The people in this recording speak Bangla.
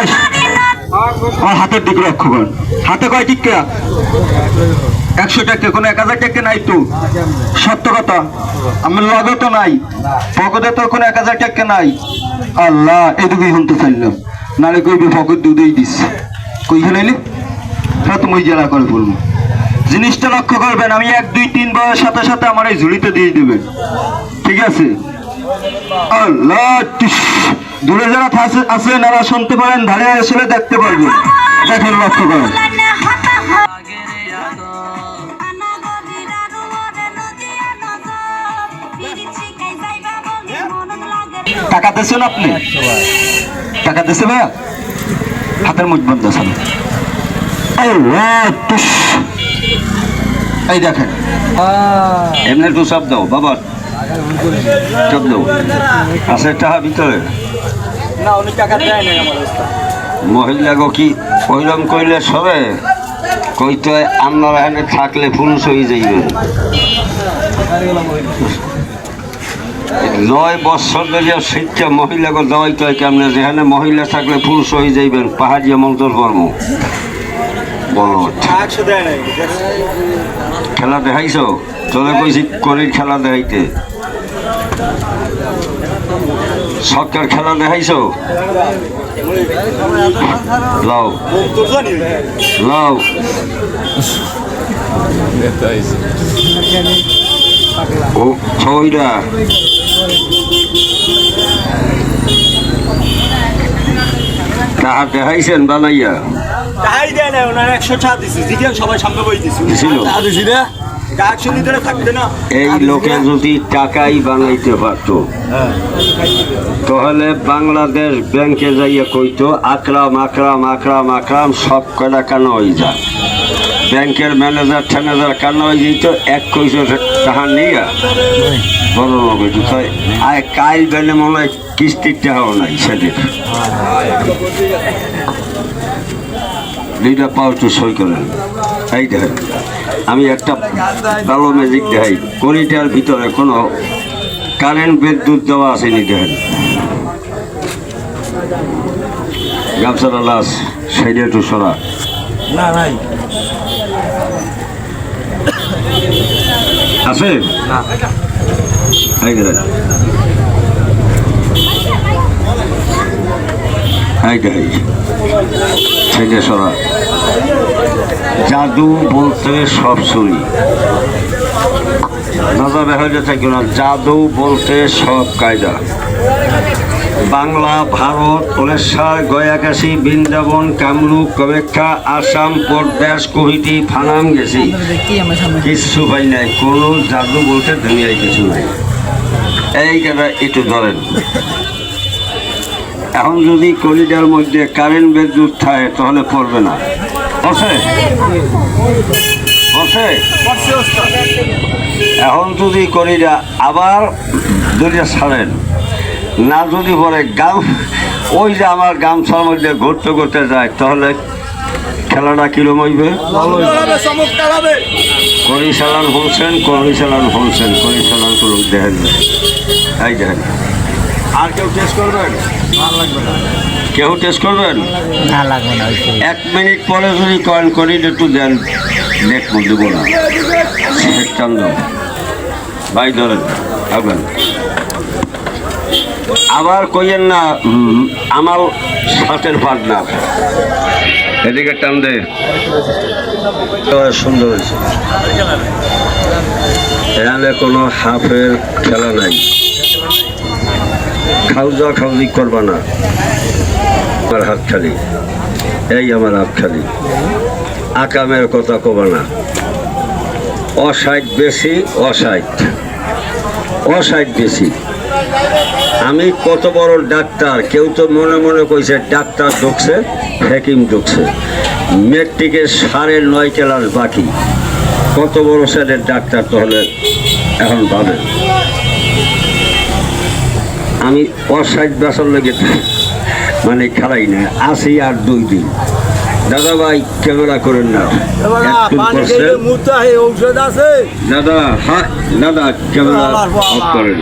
বস আমার হাতের দিকে লক্ষ্য কর হাতে কয় টিকা 100 টাকা কোনো 1000 টাকা নাই তো সত্য কথা আমার লগে তো নাই পকেটে তো কোনো 1000 টাকা নাই আল্লাহ এদিকেই শুনতে চাইলাম নালে কইবে পকেট দুধেই দিস কই হলাইলে তুমি জেলা করে বলবো জিনিসটা লক্ষ্য করবেন আমি 1 2 3 বয়ের সাথে সাথে আমার এই ঝুড়িতে দিয়ে দেবেন ঠিক আছে আল্লাহ দূরে যারা আছেন ওরা শুনতে পারেন ধারে আসলে দেখতে পারবেন দেখেন লক্ষ্য করেন টাকা দিয়েছেন আপনি টাকা দিয়েছে ভাইয়া হাতের মুখ বন্ধ আছে এই দেখেন এমনি একটু চাপ দাও বাবা চাপ দাও আছে টাকা ভিতরে মহিলা গো কি ওইরকম কইলে সবে কইতে আপনারা এখানে থাকলে পুরুষ হয়ে যাইবে 9 বছর ধরে শিক্ষা মহিলাকে দেওয়াইতে হয় কেমন যেখানে মহিলা থাকলে পুরুষ হয়ে যাইবেন পাহাড়িয়া মন্ত্র কর্ম বলো খেলা দেখাইছ চলে কইছি করির খেলা দেখাইতে সরকার খেলা দেখাইছ লাও লাও ও ছয়টা টাকা দেখাইছেন বানাইয়া এই লোকে যদি টাকাই বানাইতে পারত তাহলে বাংলাদেশ ব্যাংকে যাইয়া কইতো আকরাম আকরাম আকরাম আকরাম সব কয়টা কান হয়ে যায় ব্যাংকের ম্যানেজার ট্যানেজার কান হয়ে যেত 21 টাকা নিয়ে বড় লোক আয় কাল গেলে মনে হয় কিস্তির টাকাও নাই সেদিন দুইটা পাও একটু সই করেন এই দেখেন আমি একটা ভালো ম্যাজিক দেখাই করিটার ভিতরে কোনো কারেন্ট বিদ্যুৎ দেওয়া আসেনি দেখেন গামছাটা লাশ সাইডে একটু সরা না নাই আছে এই দেখেন এই দেখেন সাইডে সরা জাদু বলতে সব শুনি দাদা দেখা যাচ্ছে কিনা জাদু বলতে সব কায়দা বাংলা ভারত ওড়িশার গয়াকাশি বৃন্দাবন কামরূপ কামাখ্যা আসাম প্রদেশ কুহিতি ফানাম গেছি কিছু পাই নাই কোনো জাদু বলতে দুনিয়ায় কিছু নাই এই কথা একটু ধরেন এখন যদি কলিডার মধ্যে কারেন্ট বিদ্যুৎ থাকে তাহলে পড়বে না বসে বসে এখন যদি কলিডা আবার দুইটা ছাড়েন না যদি পরে গাম ওই যে আমার গামছার মধ্যে ঘুরতে ঘুরতে যায় তাহলে খেলাটা কিরম হইবে করি চালান হলছেন করি চালান হলছেন করি চালান করুন দেখেন এই দেখেন আর কেউ টেস্ট করবেন কেউ টেস্ট করবেন না লাগবে না 1 মিনিট পরে যদি কয়েন করি একটু দেন দেখবো দেবো না ভাই ধরেন আসবেন আবার কইয়েন না আমার শার্টের পার্টনার এদিকে টান দে সুন্দর হয়েছে এখানে কোনো হাফের খেলা নাই খাউজা খাউজি করবা না আমার হাত খালি এই আমার হাত খালি আকামের কথা কবা না অসাইট বেশি অসাইট বেশি আমি কত বড় ডাক্তার কেউ তো মনে মনে কইছে ডাক্তার ঢুকছে হেকিম ঢুকছে মেট্রিকের 9.5 ক্লাস বাকি কত বড় সেদের ডাক্তার তাহলে এখন ভাবেন আমি অসাইট বছর লেগে মানে খেলাই না আসি আর 2 দিন দাদা ভাই ক্যামেরা করেন না দাদা হ্যাঁ দাদা ক্যামেরা অফ করেন